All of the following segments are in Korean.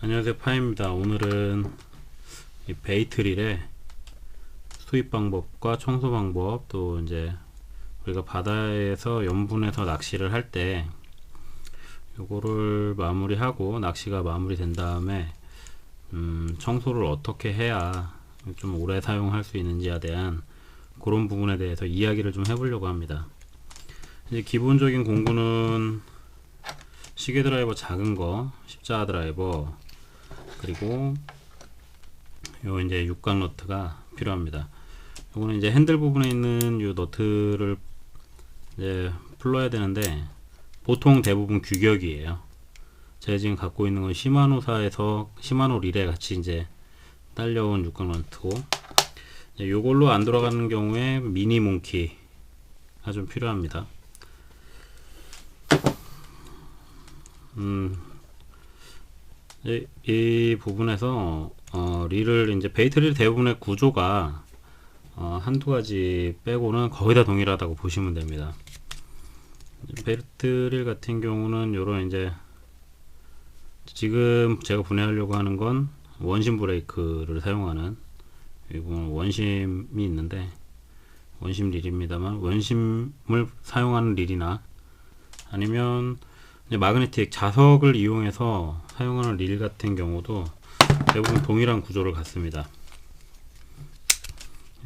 안녕하세요, 파입니다. 오늘은 이 베이트릴의 수입 방법과 청소 방법, 또 이제 우리가 바다에서 염분에서 낚시를 할 때 요거를 마무리하고 낚시가 마무리된 다음에 청소를 어떻게 해야 좀 오래 사용할 수 있는지에 대한 그런 부분에 대해서 이야기를 좀 해보려고 합니다. 이제 기본적인 공구는 시계 드라이버 작은 거, 십자가 드라이버, 그리고 요 이제 육각 너트가 필요합니다. 요거는 이제 핸들 부분에 있는 요 너트를 이제 풀러야 되는데 보통 대부분 규격이에요. 제가 지금 갖고 있는 건 시마노사에서 시마노 릴에 같이 이제 딸려온 육각 너트고, 요걸로 안 돌아가는 경우에 미니 몽키가 좀 필요합니다. 이 부분에서 릴을 이제 베이트릴 대부분의 구조가 한두 가지 빼고는 거의 다 동일하다고 보시면 됩니다. 베이트릴 같은 경우는 요런 이제 지금 제가 분해하려고 하는 건 원심 브레이크를 사용하는, 이건 원심이 있는데 원심 릴입니다만, 원심을 사용하는 릴이나 아니면 마그네틱 자석을 이용해서 사용하는 릴 같은 경우도 대부분 동일한 구조를 갖습니다.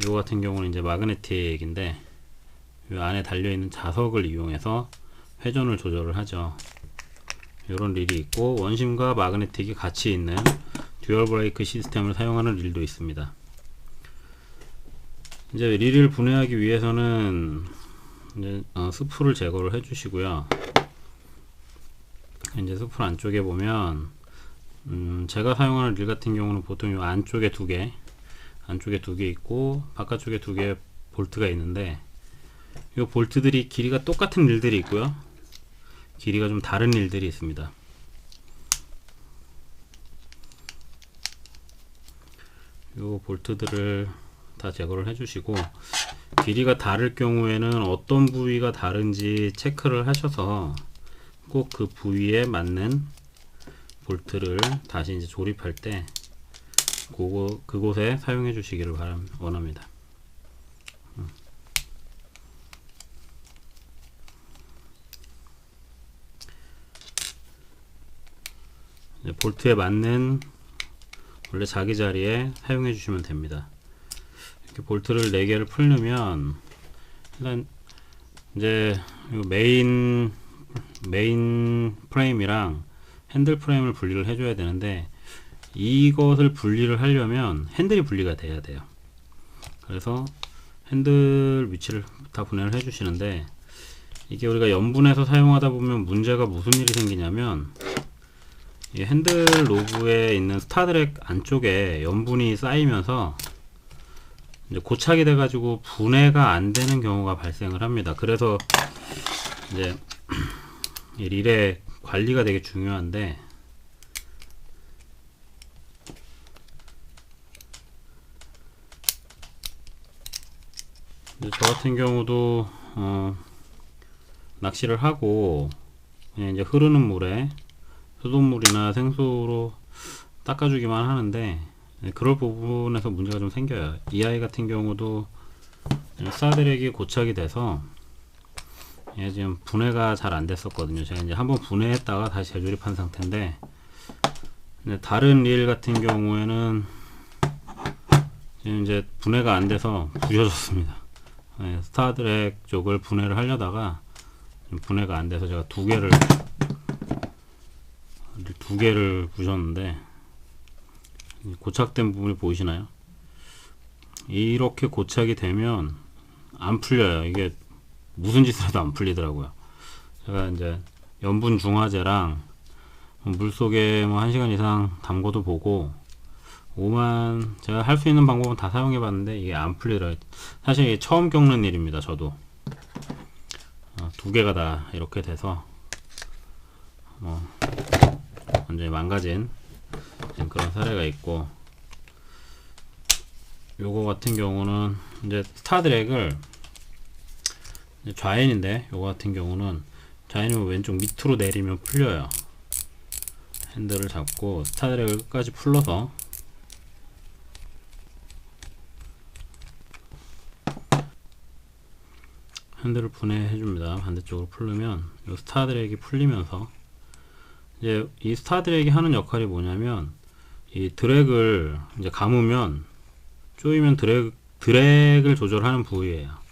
이거 같은 경우는 이제 마그네틱인데 이 안에 달려있는 자석을 이용해서 회전을 조절을 하죠. 이런 릴이 있고, 원심과 마그네틱이 같이 있는 듀얼 브레이크 시스템을 사용하는 릴도 있습니다. 이제 릴을 분해하기 위해서는 이제 스프를 제거를 해 주시고요. 이제 스프 안쪽에 보면 제가 사용하는 릴 같은 경우는 보통 이 안쪽에 두 개 있고 바깥쪽에 두 개 볼트가 있는데, 이 볼트들이 길이가 똑같은 릴들이 있고요, 길이가 좀 다른 릴들이 있습니다. 이 볼트들을 다 제거를 해주시고, 길이가 다를 경우에는 어떤 부위가 다른지 체크를 하셔서 꼭 그 부위에 맞는 볼트를 다시 이제 조립할 때 그곳에 사용해 주시기를 원합니다. 볼트에 맞는 원래 자기 자리에 사용해 주시면 됩니다. 이렇게 볼트를 4개를 풀려면 일단 이제 메인 프레임이랑 핸들 프레임을 분리를 해줘야 되는데, 이것을 분리를 하려면 핸들이 분리가 돼야 돼요. 그래서 핸들 위치를 다 분해를 해주시는데, 이게 우리가 염분에서 사용하다 보면 문제가 무슨 일이 생기냐면, 이 핸들 로브에 있는 스타드랙 안쪽에 염분이 쌓이면서 이제 고착이 돼가지고 분해가 안 되는 경우가 발생을 합니다. 그래서 이제 이 릴의 관리가 되게 중요한데, 저 같은 경우도 낚시를 하고 그냥 이제 흐르는 물에 수돗물이나 생수로 닦아주기만 하는데, 그럴 부분에서 문제가 좀 생겨요. 이 아이 같은 경우도 스타드랙이 고착이 돼서 얘 지금 분해가 잘 안 됐었거든요. 제가 이제 한번 분해했다가 다시 재조립한 상태인데, 다른 릴 같은 경우에는 지금 이제 분해가 안 돼서 부셔졌습니다. 스타드랙 쪽을 분해를 하려다가 분해가 안 돼서 제가 두 개를 부셨는데, 고착된 부분이 보이시나요? 이렇게 고착이 되면 안 풀려요. 이게 무슨 짓을 해도 안 풀리더라고요. 제가 이제 염분 중화제랑 물속에 뭐 1시간 이상 담궈도 보고 제가 할 수 있는 방법은 다 사용해 봤는데 이게 안 풀리더라고요. 사실 이게 처음 겪는 일입니다. 저도 두 개가 다 이렇게 돼서 완전히 망가진 그런 사례가 있고, 요거 같은 경우는 이제 스타드랙을 좌엔인데, 요거 같은 경우는 좌엔이면 왼쪽 밑으로 내리면 풀려요. 핸들을 잡고 스타드랙을 끝까지 풀러서 핸들을 분해해 줍니다. 반대쪽으로 풀르면 이 스타드랙이 풀리면서 이제 이 스타드랙이 하는 역할이 뭐냐면 이 드랙을 이제 감으면 조이면 드랙을 조절하는 부위예요.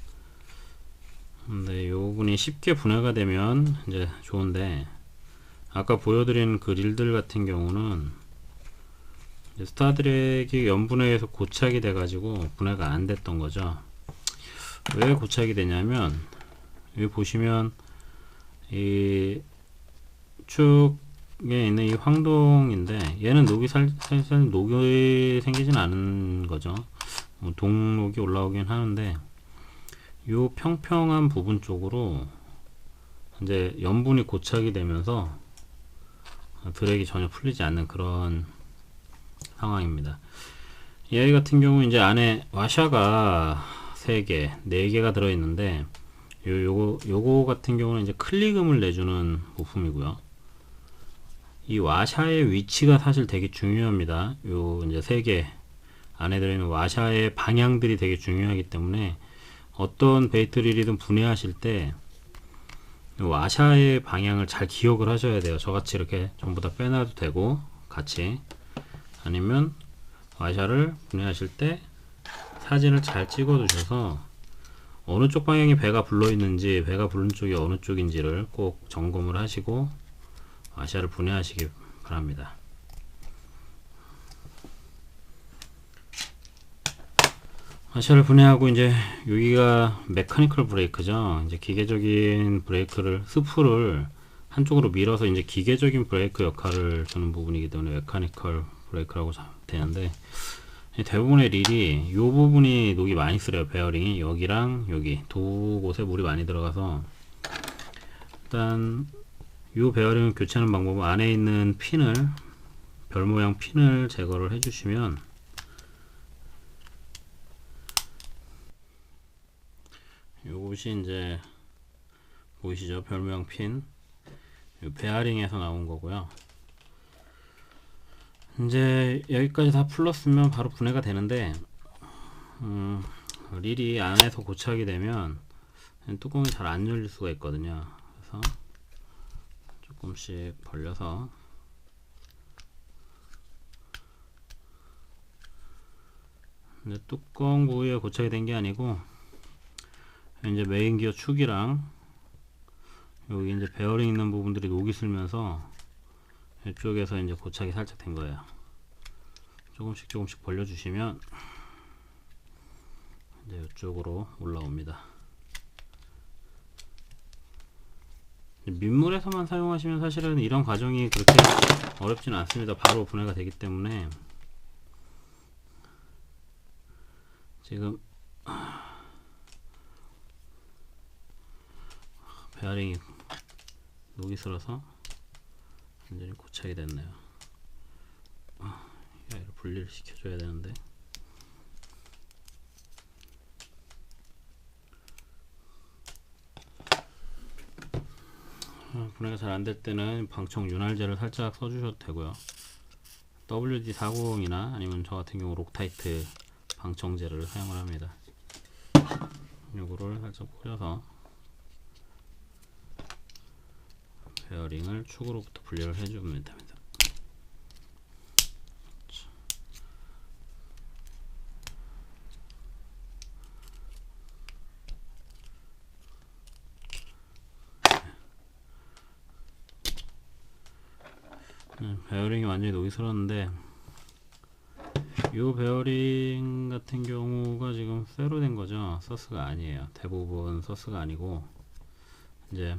근데 이 부분이 쉽게 분해가 되면 이제 좋은데 아까 보여드린 그 릴들 같은 경우는 스타드랙이 염분해에서 고착이 돼 가지고 분해가 안 됐던 거죠. 왜 고착이 되냐면 여기 보시면 이 축에 있는 이 황동인데 얘는 녹이 살살 녹이 생기진 않은 거죠. 뭐 동록이 올라오긴 하는데 요 평평한 부분 쪽으로 이제 염분이 고착이 되면서 드랙이 전혀 풀리지 않는 그런 상황입니다. 이 아이 같은 경우 이제 안에 와샤가 3개, 4개가 들어있는데 요거 같은 경우는 이제 클릭음을 내주는 부품이고요. 이 와샤의 위치가 사실 되게 중요합니다. 요 이제 3개 안에 들어있는 와샤의 방향들이 되게 중요하기 때문에 어떤 베이트릴이든 분해하실 때 와샤의 방향을 잘 기억을 하셔야 돼요. 저같이 이렇게 전부 다 빼놔도 되고 같이, 아니면 와샤를 분해하실 때 사진을 잘 찍어 두셔서 어느 쪽 방향이 배가 불러 있는지, 배가 부른 쪽이 어느 쪽인지를 꼭 점검을 하시고 와샤를 분해하시기 바랍니다. 와샤를 분해하고 이제 여기가 메카니컬 브레이크죠. 이제 기계적인 브레이크를, 스프를 한쪽으로 밀어서 이제 기계적인 브레이크 역할을 주는 부분이기 때문에 메카니컬 브레이크라고 되는데, 대부분의 릴이 이 부분이 녹이 많이 쓰려요. 베어링이 여기랑 여기 두 곳에 물이 많이 들어가서, 일단 이 베어링을 교체하는 방법은 안에 있는 핀을, 별 모양 핀을 제거를 해주시면 요것이 이제 보이시죠? 별 모양 핀, 베어링에서 나온 거고요. 이제 여기까지 다 풀렀으면 바로 분해가 되는데 릴이 안에서 고착이 되면 뚜껑이 잘 안 열릴 수가 있거든요. 그래서 조금씩 벌려서 근데 뚜껑 부위에 고착이 된 게 아니고 이제 메인 기어 축이랑 여기 이제 베어링 있는 부분들이 녹이 슬면서 이쪽에서 이제 고착이 살짝 된 거예요. 조금씩 벌려주시면 이제 이쪽으로 올라옵니다. 민물에서만 사용하시면 사실은 이런 과정이 그렇게 어렵지는 않습니다. 바로 분해가 되기 때문에. 지금 베어링이 녹이 슬어서 완전히 고착이 됐네요. 얘를 분리를 시켜줘야 되는데 분해가 잘 안될 때는 방청 윤활제를 살짝 써주셔도 되고요. WD-40이나 아니면 저 같은 경우 록타이트 방청제를 사용을 합니다. 요거를 살짝 뿌려서 베어링을 축으로부터 분리를 해주면 됩니다. 베어링이 완전히 녹이 슬었는데 이 베어링 같은 경우가 지금 쇠로 된 거죠. 서스가 아니에요. 대부분 서스가 아니고, 이제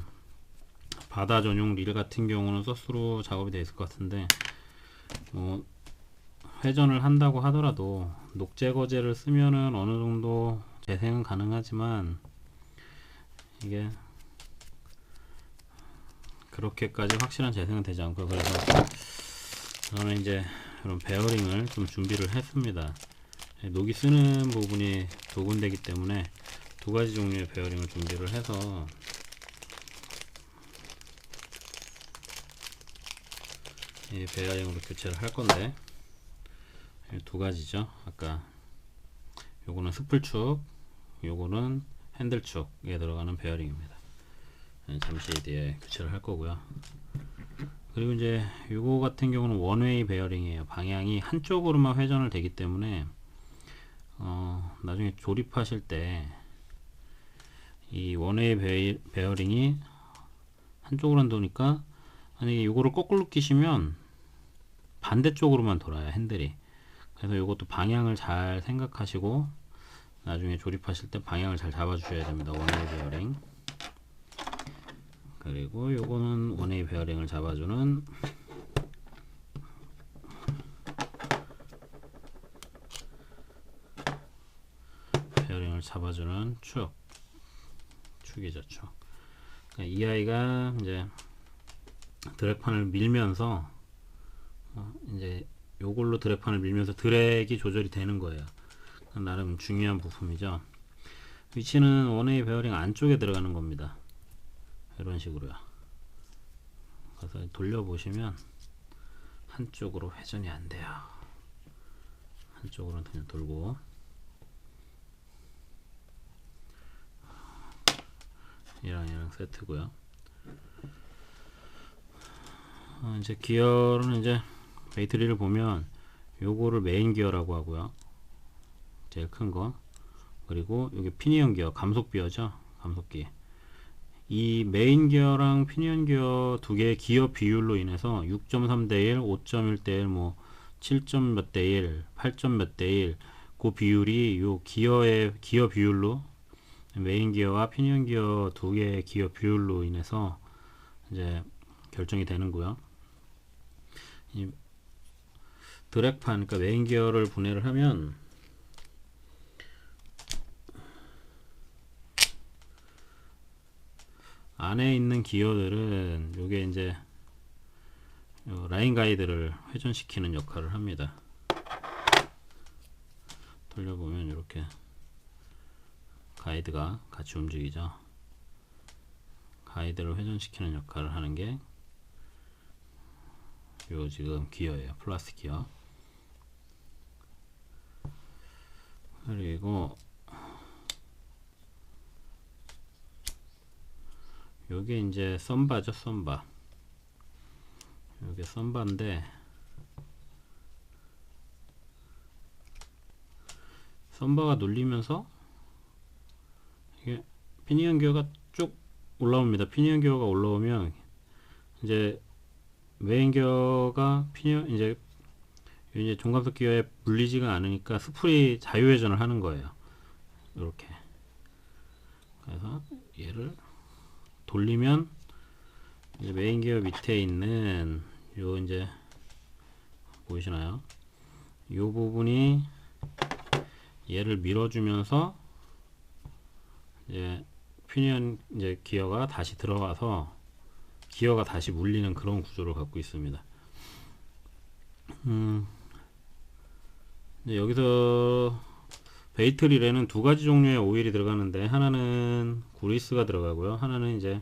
바다 전용 릴 같은 경우는 서스로 작업이 되어 있을 것 같은데, 뭐 회전을 한다고 하더라도 녹 제거제를 쓰면은 어느 정도 재생은 가능하지만 이게 그렇게까지 확실한 재생은 되지 않고, 그래서 저는 이제 이런 베어링을 좀 준비를 했습니다. 녹이 쓰는 부분이 두 군데이기 때문에 두 가지 종류의 베어링을 준비를 해서 이 베어링으로 교체를 할 건데 두 가지죠. 아까 요거는 스풀축, 요거는 핸들축에 들어가는 베어링입니다. 잠시 뒤에 교체를 할 거고요. 그리고 이제 요거 같은 경우는 원웨이 베어링이에요. 방향이 한쪽으로만 회전을 되기 때문에 나중에 조립하실 때 이 원웨이 베어링이 한쪽으로 도니까 만약에 요거를 거꾸로 끼시면 반대쪽으로만 돌아요, 핸들이. 그래서 요것도 방향을 잘 생각하시고 나중에 조립하실 때 방향을 잘 잡아 주셔야 됩니다. 원웨이 베어링. 그리고 요거는 원웨이 베어링을 잡아주는 축이죠, 축. 그러니까 이 아이가 이제 드랙판을 밀면서 이제 요걸로 드랙판을 밀면서 드랙이 조절이 되는 거예요. 나름 중요한 부품이죠. 위치는 원웨이 베어링 안쪽에 들어가는 겁니다. 이런 식으로요. 그래서 돌려보시면 한쪽으로 회전이 안 돼요. 한쪽으로는 그냥 돌고, 얘랑 세트고요. 이제 기어는 이제 베이트리를 보면 요거를 메인 기어라고 하고요. 제일 큰 거. 그리고 여기 피니언 기어, 감속 기어죠. 감속기. 이 메인 기어랑 피니언 기어 두 개의 기어 비율로 인해서 6.3 대 1, 5.1 대 1, 뭐 7점 몇 대 1, 8점 몇 대 1, 그 비율이 요 기어의 기어 비율로, 메인 기어와 피니언 기어 두 개의 기어 비율로 인해서 이제 결정이 되는고요. 이 드랙판, 그러니까 메인 기어를 분해를 하면 안에 있는 기어들은 요게 이제 라인 가이드를 회전시키는 역할을 합니다. 돌려보면 이렇게 가이드가 같이 움직이죠. 가이드를 회전시키는 역할을 하는 게 요 지금 기어예요. 플라스틱 기어. 그리고 요게 이제 썸바죠. 썸바. 요게 썸바인데 썸바가 눌리면서 이게 피니언 기어가 쭉 올라옵니다. 피니언 기어가 올라오면 이제 메인 기어가 피니언 이제 종감속 기어에 물리지가 않으니까 스풀이 자유회전을 하는 거예요. 이렇게. 그래서 얘를 돌리면 이제 메인 기어 밑에 있는 요 이제 보이시나요? 요 부분이 얘를 밀어주면서 이제 피니언 이제 기어가 다시 들어가서 기어가 다시 물리는 그런 구조를 갖고 있습니다. 이제 여기서 베이트릴에는 두 가지 종류의 오일이 들어가는데 하나는 그리스가 들어가고요. 하나는 이제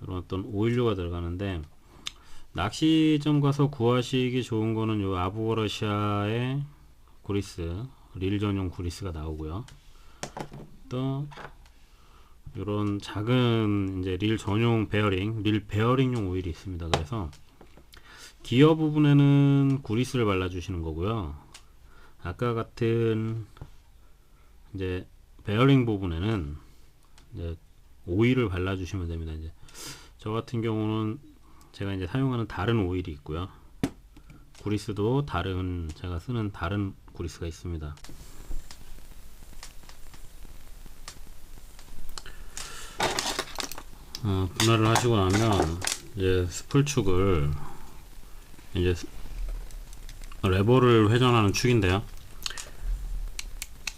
이런 어떤 오일류가 들어가는데 낚시점 가서 구하시기 좋은 거는 요 아부러시아의 그리스, 릴 전용 그리스가 나오고요. 또 이런 작은 이제 릴 전용 베어링, 릴 베어링용 오일이 있습니다. 그래서 기어 부분에는 그리스를 발라주시는 거고요. 아까 같은 이제 베어링 부분에는 이제 오일을 발라주시면 됩니다. 이제 저 같은 경우는 제가 이제 사용하는 다른 오일이 있고요. 그리스도 다른 제가 쓰는 다른 그리스가 있습니다. 분할을 하시고 나면 이제 스풀축을 이제 레버를 회전하는 축인데요.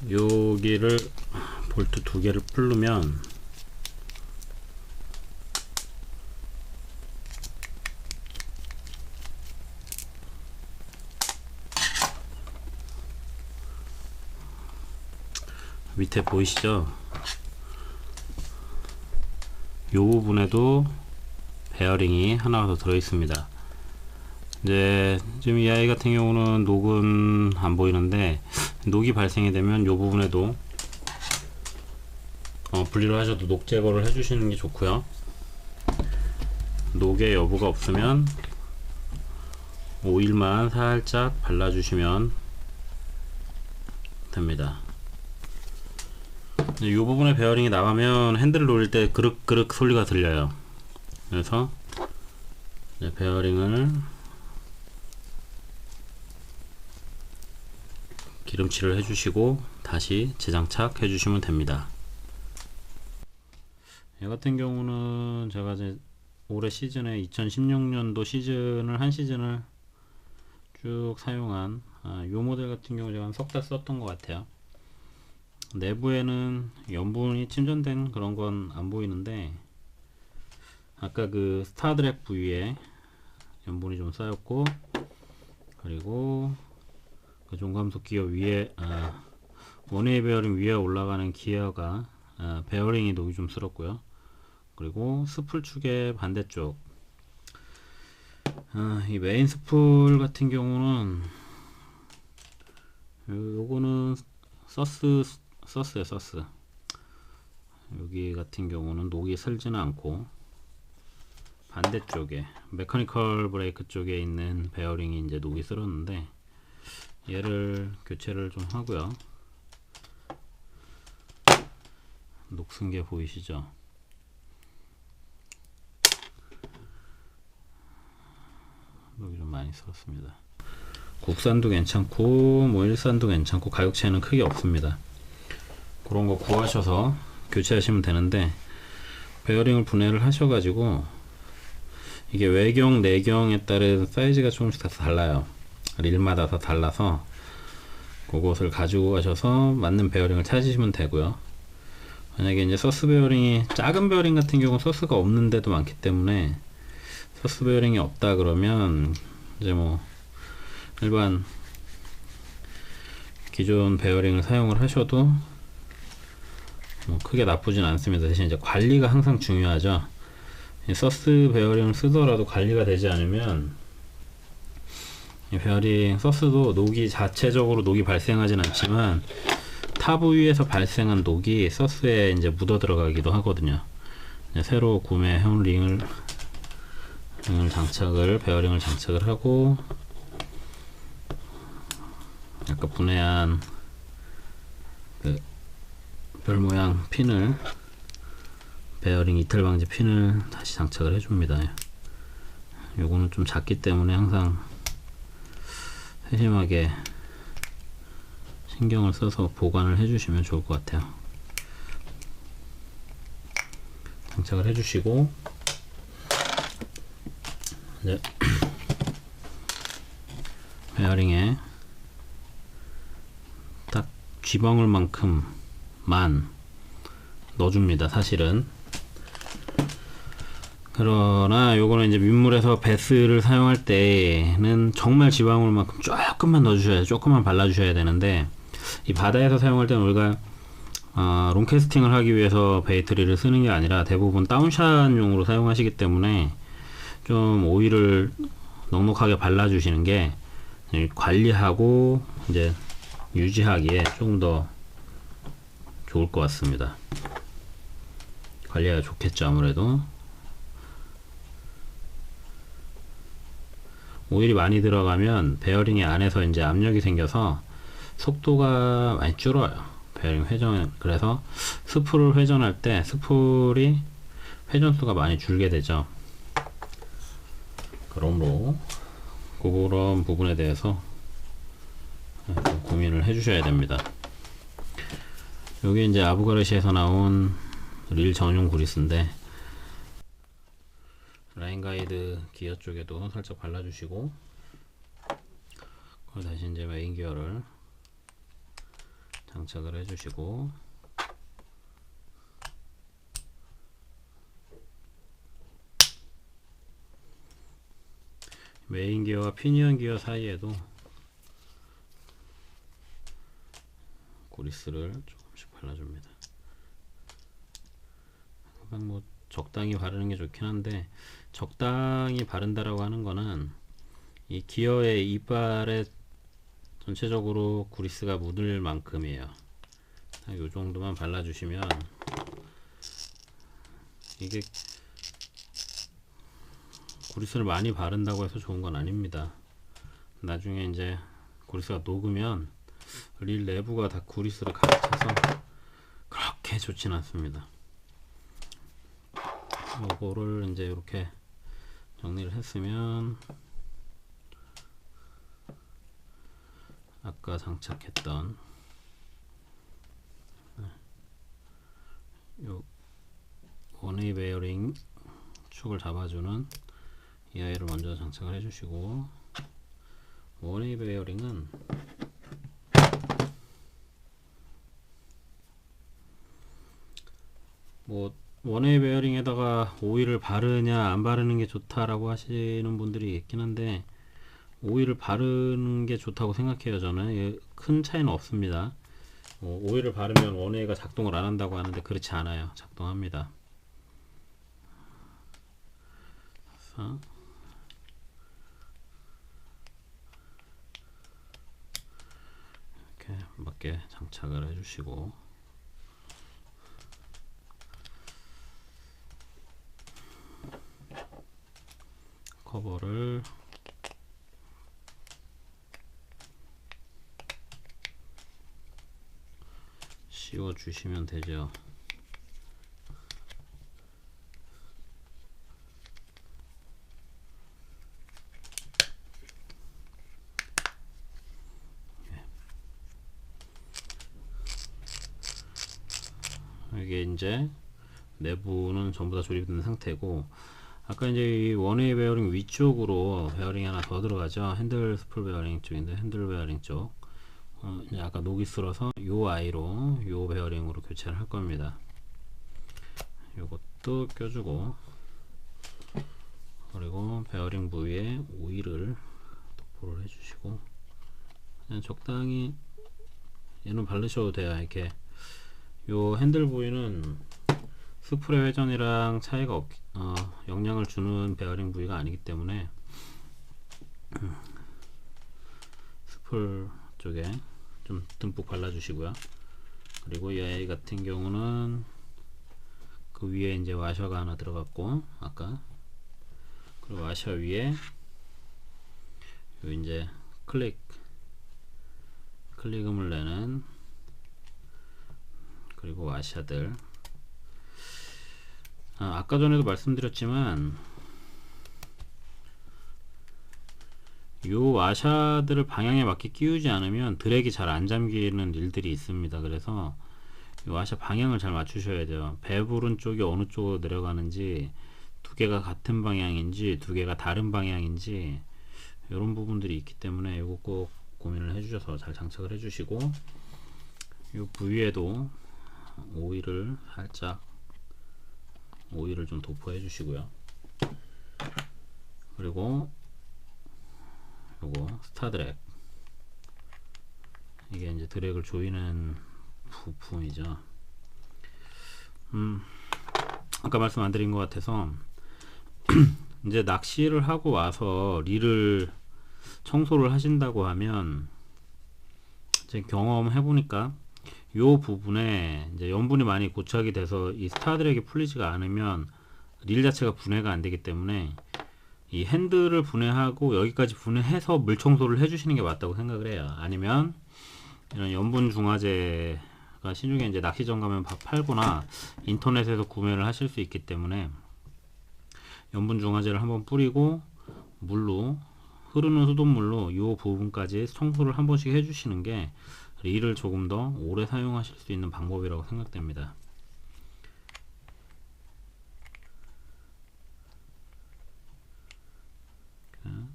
여기를 볼트 두 개를 풀르면 밑에 보이시죠? 이 부분에도 베어링이 하나 더 들어 있습니다. 이제 지금 이 아이 같은 경우는 녹은 안 보이는데, 녹이 발생이 되면 이 부분에도 분리를 하셔도 녹 제거를 해주시는 게 좋고요. 녹의 여부가 없으면 오일만 살짝 발라주시면 됩니다. 이 부분에 베어링이 나가면 핸들을 놓을 때 그륵그륵 소리가 들려요. 그래서 이제 베어링을 기름칠을 해주시고 다시 재장착 해주시면 됩니다. 얘 같은 경우는 제가 이제 올해 시즌에 2016년도 시즌을 한 시즌을 쭉 사용한 요 모델 같은 경우 제가 한 석 달 썼던 것 같아요. 내부에는 염분이 침전된 그런 건 안 보이는데, 아까 그 스타드랙 부위에 염분이 좀 쌓였고, 그리고 그 종감속 기어 위에 원웨이 베어링 위에 올라가는 기어가 베어링이 녹이 좀 쓸었고요. 그리고 스풀 축의 반대쪽, 이 메인 스풀 같은 경우는 요거는 서스에 서스. 여기 같은 경우는 녹이 슬지는 않고, 반대쪽에 메커니컬 브레이크 쪽에 있는 베어링이 이제 녹이 슬었는데, 얘를 교체를 좀 하고요. 녹슨 게 보이시죠? 녹이 좀 많이 슬었습니다. 국산도 괜찮고 뭐 일산도 괜찮고 가격 차이는 크게 없습니다. 그런 거 구하셔서 교체하시면 되는데, 베어링을 분해를 하셔가지고 이게 외경 내경에 따른 사이즈가 조금씩 다 달라요. 릴마다 다 달라서 그것을 가지고 가셔서 맞는 베어링을 찾으시면 되고요. 만약에 이제 서스 베어링이, 작은 베어링 같은 경우는 서스가 없는 데도 많기 때문에, 서스 베어링이 없다 그러면 이제 뭐 일반 기존 베어링을 사용을 하셔도 뭐 크게 나쁘진 않습니다. 대신 이제 관리가 항상 중요하죠. 서스 베어링을 쓰더라도 관리가 되지 않으면 이 베어링 서스도 녹이 자체적으로 녹이 발생하진 않지만 타 부위에서 발생한 녹이 서스에 이제 묻어 들어가기도 하거든요. 새로 구매해온 베어링을 장착을 하고, 아까 분해한 그 별 모양 핀을, 베어링 이탈 방지 핀을 다시 장착을 해줍니다. 요거는 좀 작기 때문에 항상 세심하게 신경을 써서 보관을 해주시면 좋을 것 같아요. 장착을 해주시고, 이제 베어링에 딱 쥐방울만큼만 넣어줍니다. 사실은. 그러나 요거는 이제 민물에서 베스를 사용할 때는 정말 쥐방울만큼 조금만 넣어주셔야, 조금만 발라주셔야 되는데, 이 바다에서 사용할 때는 우리가 롱캐스팅을 하기 위해서 베이트리를 쓰는 게 아니라 대부분 다운샷용으로 사용하시기 때문에 좀 오일을 넉넉하게 발라주시는 게 관리하고 이제 유지하기에 조금 더 좋을 것 같습니다. 관리가 좋겠죠. 아무래도 오일이 많이 들어가면 베어링의 안에서 이제 압력이 생겨서 속도가 많이 줄어요. 베어링 회전. 그래서 스풀을 회전할 때 스풀이 회전수가 많이 줄게 되죠. 그러므로 그런 부분에 대해서 좀 고민을 해주셔야 됩니다. 여기 이제 아부가르시에서 나온 릴 전용 그리스인데, 라인 가이드 기어 쪽에도 살짝 발라주시고, 그리고 다시 이제 메인 기어를 장착을 해주시고, 메인 기어와 피니언 기어 사이에도 그리스를 조금씩 발라줍니다. 그냥 뭐 적당히 바르는 게 좋긴 한데, 적당히 바른다라고 하는 거는 이 기어의 이빨에 전체적으로 구리스가 묻을 만큼이에요. 이 정도만 발라주시면, 이게 구리스를 많이 바른다고 해서 좋은 건 아닙니다. 나중에 이제 구리스가 녹으면 릴 내부가 다 구리스를 가득 차서 그렇게 좋진 않습니다. 요거를 이제 이렇게 정리를 했으면, 아까 장착했던 요 원웨이 베어링 축을 잡아주는 이 아이를 먼저 장착을 해주시고, 원웨이 베어링은 뭐 원웨이 베어링에다가 오일을 바르냐 안 바르는 게 좋다라고 하시는 분들이 있긴 한데, 오일을 바르는 게 좋다고 생각해요. 저는 큰 차이는 없습니다. 오일을 바르면 원웨이가 작동을 안 한다고 하는데 그렇지 않아요. 작동합니다. 그래서 이렇게 맞게 장착을 해주시고, 커버를 씌워 주시면 되죠. 이게 이제 내부는 전부 다 조립된 상태고, 아까 이제 이 원웨이 베어링 위쪽으로 베어링이 하나 더 들어가죠. 핸들 스풀 베어링 쪽인데, 핸들 베어링 쪽 이제 아까 녹이 슬어서 요 아이로 요 베어링으로 교체를 할 겁니다. 요것도 껴주고, 그리고 베어링 부위에 오일을 도포를 해주시고, 그냥 적당히 얘는 바르셔도 돼요. 이렇게 요 핸들 부위는 스프레 회전이랑 차이가 영향을 주는 베어링 부위가 아니기 때문에 스풀 쪽에 좀 듬뿍 발라주시고요. 그리고 이 아이 같은 경우는 그 위에 이제 와셔가 하나 들어갔고, 아까 그리고 와셔 위에 요 이제 클릭음을 내는, 그리고 와셔들, 아까 전에도 말씀드렸지만 요 와샤들을 방향에 맞게 끼우지 않으면 드랙이 잘 안 잠기는 일들이 있습니다. 그래서 요 와샤 방향을 잘 맞추셔야 돼요. 배부른 쪽이 어느 쪽으로 내려가는지, 두 개가 같은 방향인지 두 개가 다른 방향인지, 이런 부분들이 있기 때문에 이거 꼭 고민을 해주셔서 잘 장착을 해주시고, 요 부위에도 오일을 좀 도포해 주시고요. 그리고 요거 스타 드랙, 이게 이제 드랙을 조이는 부품이죠. 아까 말씀 안 드린 것 같아서 이제 낚시를 하고 와서 릴을 청소를 하신다고 하면, 제 경험해 보니까 요 부분에 이제 염분이 많이 고착이 돼서 이 스타 드랙이 풀리지가 않으면 릴 자체가 분해가 안 되기 때문에, 이 핸들을 분해하고 여기까지 분해해서 물 청소를 해주시는 게 맞다고 생각을 해요. 아니면 이런 염분 중화제가 시중에 이제 낚시점 가면 팔거나 인터넷에서 구매를 하실 수 있기 때문에, 염분 중화제를 한번 뿌리고 흐르는 수돗물로 이 부분까지 청소를 한 번씩 해주시는 게 릴을 조금 더 오래 사용하실 수 있는 방법이라고 생각됩니다.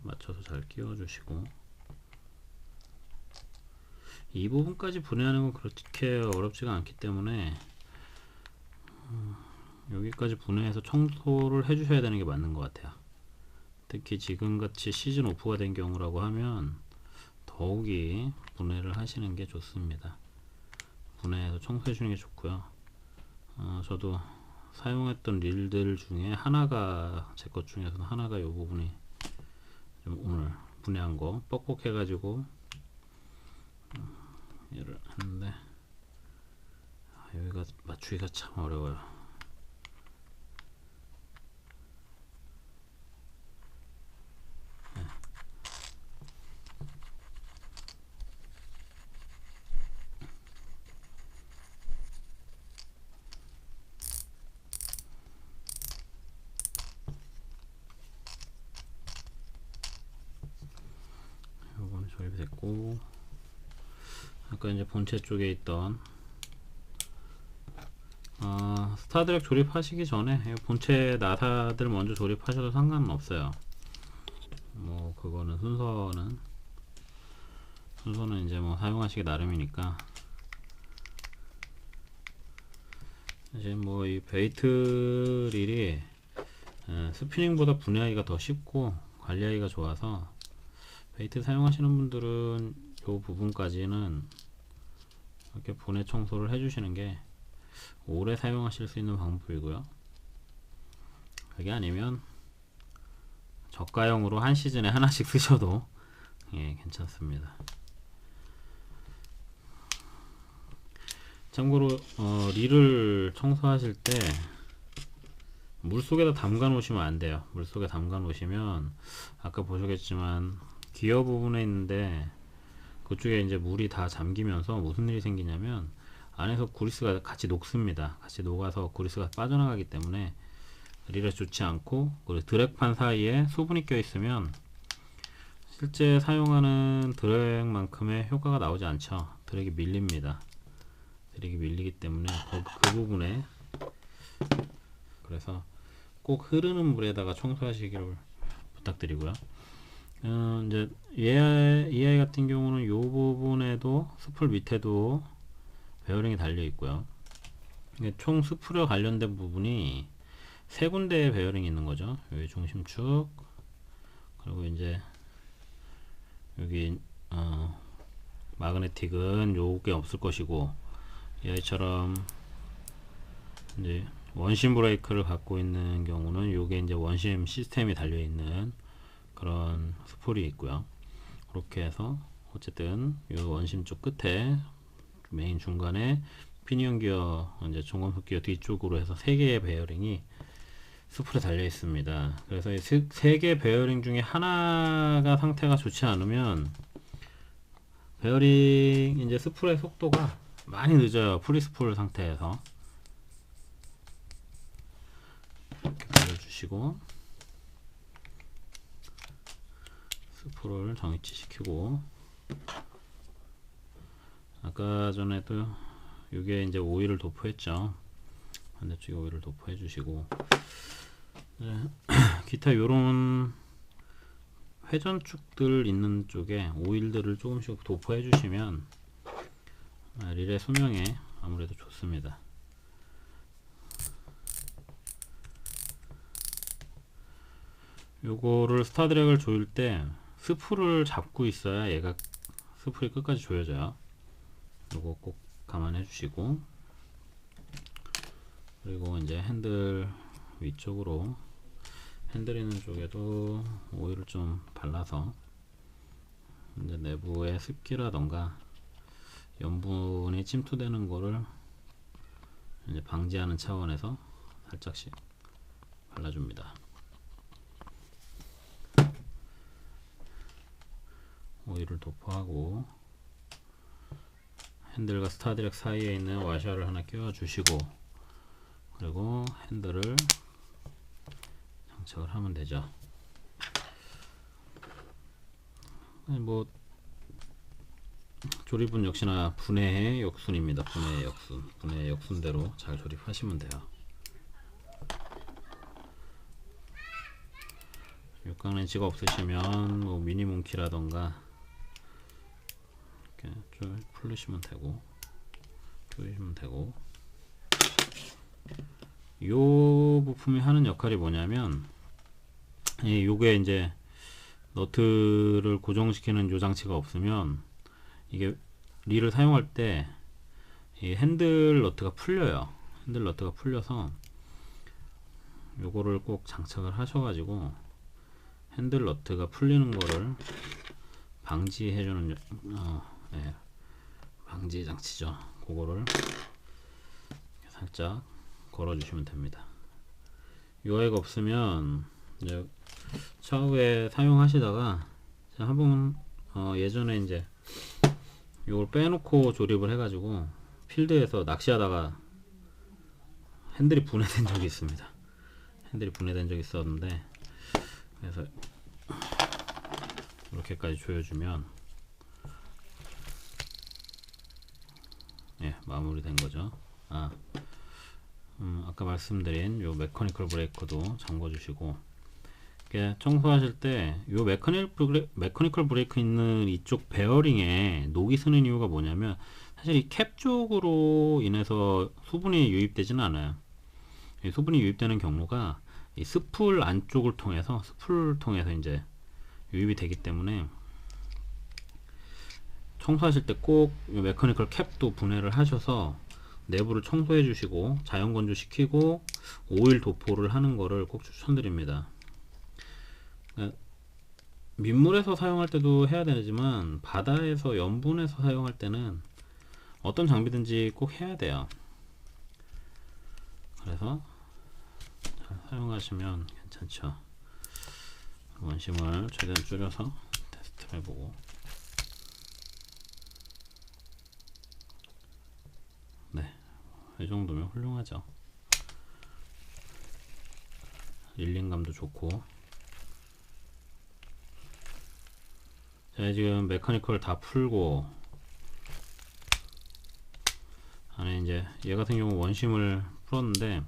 맞춰서 잘 끼워주시고, 이 부분까지 분해하는 건 그렇게 어렵지가 않기 때문에 여기까지 분해해서 청소를 해주셔야 되는 게 맞는 것 같아요. 특히 지금같이 시즌 오프가 된 경우라고 하면 더욱이 분해를 하시는 게 좋습니다. 분해해서 청소해 주는 게 좋고요. 저도 사용했던 릴들 중에 하나가, 제 것 중에서 하나가 이 부분이 좀 오늘 분해한 거 뻑뻑해 가지고 얘를 하는데 여기가 맞추기가 참 어려워요. 요거는 조립이 됐고, 아까 이제 본체 쪽에 있던 스타드랙 조립하시기 전에 본체 나사들 먼저 조립하셔도 상관은 없어요. 뭐 그거는 순서는 이제 뭐 사용하시기 나름이니까. 이제 뭐 이 베이트 릴이 스피닝보다 분해하기가 더 쉽고 관리하기가 좋아서 베이트 사용하시는 분들은 이 부분까지는 이렇게 분해 청소를 해주시는 게 오래 사용하실 수 있는 방법이고요. 그게 아니면 저가형으로 한 시즌에 하나씩 쓰셔도 괜찮습니다. 참고로 릴을 청소하실 때 물속에다 담가 놓으시면 안 돼요. 물속에 담가 놓으시면 아까 보셨겠지만 기어 부분에 있는데 그쪽에 이제 물이 다 잠기면서 무슨 일이 생기냐면 안에서 그리스가 같이 녹습니다. 같이 녹아서 그리스가 빠져나가기 때문에 릴에 좋지 않고, 그리고 드랙판 사이에 수분이 껴 있으면 실제 사용하는 드랙만큼의 효과가 나오지 않죠. 드랙이 밀립니다. 드랙이 밀리기 때문에 그 부분에, 그래서 꼭 흐르는 물에다가 청소하시기를 부탁드리고요. 이제 이 아이 같은 경우는 이 부분에도 스풀 밑에도 베어링이 달려 있고요. 총 스풀에 관련된 부분이 세 군데의 베어링이 있는 거죠. 여기 중심축, 그리고 이제 여기 마그네틱은 요게 없을 것이고, 이 아이처럼 이제 원심 브레이크를 갖고 있는 경우는 요게 이제 원심 시스템이 달려 있는 그런 스풀이 있고요. 그렇게 해서 어쨌든 요 원심 쪽 끝에 메인 중간에 피니언 기어, 이제 종금속 기어 뒤쪽으로 해서 3개의 베어링이 스풀에 달려 있습니다. 그래서 이 3개 베어링 중에 하나가 상태가 좋지 않으면 베어링 이제 스풀의 속도가 많이 늦어요. 프리스풀 상태에서 이렇게 돌려주시고 스풀을 정위치 시키고, 아까 전에도 이게 이제 오일을 도포했죠. 반대쪽에 오일을 도포해 주시고, 기타 요런 회전축들 있는 쪽에 오일들을 조금씩 도포해 주시면 릴의 수명에 아무래도 좋습니다. 요거를 스타드랙을 조일 때 스풀을 잡고 있어야 얘가 스풀이 끝까지 조여져요. 요거 꼭 감안해 주시고, 그리고 이제 핸들 위쪽으로, 핸들 있는 쪽에도 오일을 좀 발라서 이제 내부의 습기라던가 염분이 침투되는 거를 이제 방지하는 차원에서 살짝씩 발라줍니다. 오일을 도포하고 핸들과 스타드랙 사이에 있는 와셔를 하나 끼워 주시고, 그리고 핸들을 장착을 하면 되죠. 뭐 조립은 역시나 분해의 역순입니다. 분해의 역순. 분해의 역순대로 잘 조립하시면 돼요. 육각 렌치가 없으시면 뭐 미니몽키라던가 이렇게 쭉 풀리시면 되고, 조이시면 되고, 요 부품이 하는 역할이 뭐냐면, 요게 이제 너트를 고정시키는 요 장치가 없으면 이게 릴을 사용할 때 이 핸들 너트가 풀려요. 핸들 너트가 풀려서 요거를 꼭 장착을 하셔가지고 핸들 너트가 풀리는 거를 방지해주는 예, 방지 장치죠. 그거를 살짝 걸어주시면 됩니다. 요 아이가 없으면 이제 차후에 사용하시다가 한번 예전에 이제 이걸 빼놓고 조립을 해가지고 필드에서 낚시하다가 핸들이 분해된 적이 있습니다. 핸들이 분해된 적이 있었는데, 그래서 이렇게까지 조여주면 예, 마무리된 거죠. 아까 말씀드린 요 메커니컬 브레이크도 잠궈 주시고, 청소하실 때 요 메커니컬 브레이크 있는 이쪽 베어링에 녹이 스는 이유가 뭐냐면, 사실 이 캡 쪽으로 인해서 수분이 유입되지는 않아요. 이 수분이 유입되는 경로가 이 스풀 안쪽을 통해서, 스풀을 통해서 이제 유입이 되기 때문에, 청소하실 때 꼭 메커니컬 캡도 분해를 하셔서 내부를 청소해 주시고 자연 건조 시키고 오일 도포를 하는 거를 꼭 추천드립니다. 민물에서 사용할 때도 해야 되지만 바다에서 염분에서 사용할 때는 어떤 장비든지 꼭 해야 돼요. 그래서 잘 사용하시면 괜찮죠. 원심을 최대한 줄여서 테스트를 해보고, 네, 이 정도면 훌륭하죠. 릴링감도 좋고. 제가 지금 메커니컬 다 풀고 안에 이제 얘 같은 경우 원심을 풀었는데,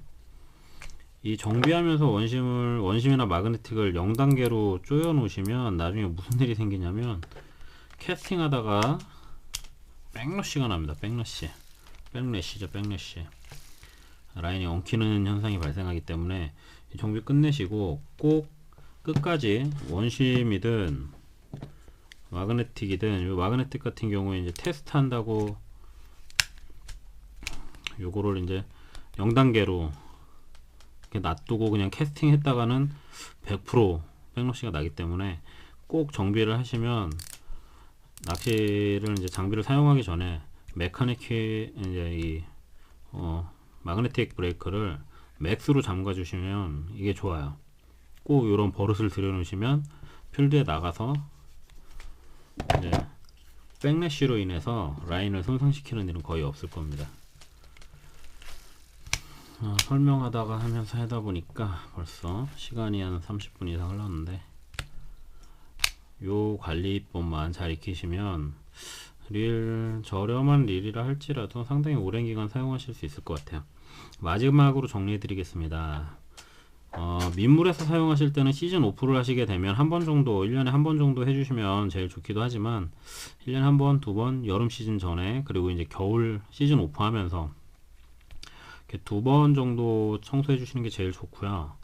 이 정비하면서 원심이나 마그네틱을 0단계로 조여 놓으시면 나중에 무슨 일이 생기냐면, 캐스팅 하다가 백러시가 납니다. 백래시죠. 백래시. 라인이 엉키는 현상이 발생하기 때문에 정비 끝내시고 꼭 끝까지 원심이든 마그네틱이든, 요 마그네틱 같은 경우에 이제 테스트 한다고 요거를 이제 0단계로 이렇게 놔두고 그냥 캐스팅 했다가는 100% 백러시가 나기 때문에 꼭 정비를 하시면, 낚시를 이제 장비를 사용하기 전에 메카닉이 이제 이 마그네틱 브레이크를 맥스로 잠가 주시면 이게 좋아요. 꼭 이런 버릇을 들여 놓으시면 필드에 나가서 이제 백래시로 인해서 라인을 손상시키는 일은 거의 없을 겁니다. 설명하다가 하면서 하다 보니까 벌써 시간이 한 30분 이상 흘렀는데, 요 관리법만 잘 익히시면 저렴한 릴이라 할지라도 상당히 오랜 기간 사용하실 수 있을 것 같아요. 마지막으로 정리해 드리겠습니다. 민물에서 사용하실 때는 시즌 오프를 하시게 되면 한 번 정도, 1년에 한 번 정도 해주시면 제일 좋기도 하지만, 1년에 한 번, 두 번, 여름 시즌 전에, 그리고 이제 겨울 시즌 오프 하면서 이렇게 2번 정도 청소해 주시는 게 제일 좋고요.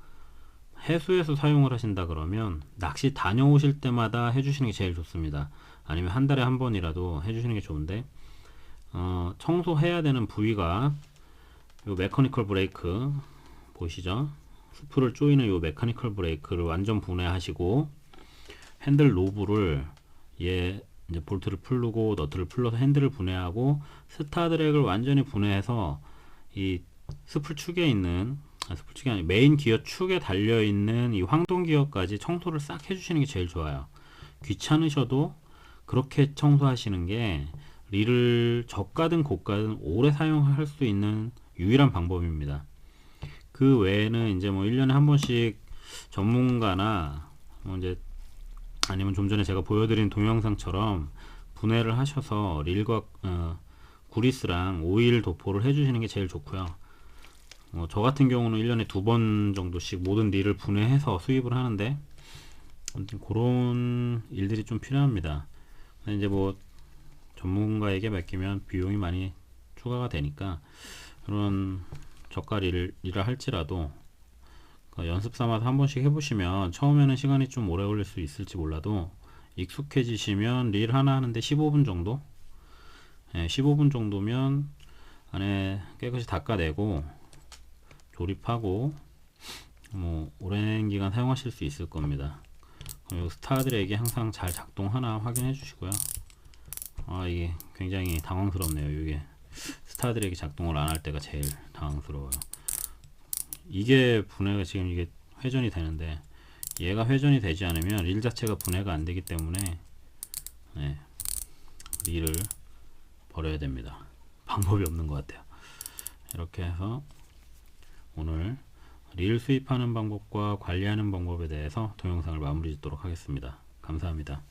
해수에서 사용을 하신다 그러면 낚시 다녀오실 때마다 해주시는 게 제일 좋습니다. 아니면 한 달에 한 번이라도 해주시는 게 좋은데, 청소해야 되는 부위가 요 메커니컬 브레이크 보이시죠? 스프를 조이는 요 메커니컬 브레이크를 완전 분해하시고, 핸들 노브를 이제 볼트를 풀고 너트를 풀러서 핸들을 분해하고, 스타 드랙을 완전히 분해해서 이 스풀 축에 있는, 스풀 축이 아니라 메인 기어 축에 달려 있는 이 황동 기어까지 청소를 싹 해주시는 게 제일 좋아요. 귀찮으셔도 그렇게 청소하시는 게 릴을 저가든 고가든 오래 사용할 수 있는 유일한 방법입니다. 그 외에는 이제 뭐 1년에 한 번씩 전문가나 뭐 이제 아니면 좀 전에 제가 보여드린 동영상처럼 분해를 하셔서 릴과 구리스랑 오일 도포를 해주시는 게 제일 좋고요. 저 같은 경우는 1년에 2번 정도씩 모든 릴을 분해해서 수입을 하는데, 아무튼 그런 일들이 좀 필요합니다. 이제 뭐 전문가에게 맡기면 비용이 많이 추가가 되니까, 그런 저가 릴을 할지라도 연습 삼아서 한 번씩 해보시면, 처음에는 시간이 좀 오래 걸릴 수 있을지 몰라도 익숙해지시면 릴 하나 하는데 15분 정도? 15분 정도면 안에 깨끗이 닦아내고 조립하고 뭐 오랜 기간 사용하실 수 있을 겁니다. 요 스타드랙이 항상 잘 작동하나 확인해 주시고요. 이게 굉장히 당황스럽네요. 이게 스타드랙이 작동을 안 할 때가 제일 당황스러워요. 이게 분해가 지금 이게 회전이 되는데 얘가 회전이 되지 않으면 릴 자체가 분해가 안 되기 때문에 릴을 버려야 됩니다. 방법이 없는 것 같아요. 이렇게 해서 오늘 릴 수입하는 방법과 관리하는 방법에 대해서 동영상을 마무리 짓도록 하겠습니다. 감사합니다.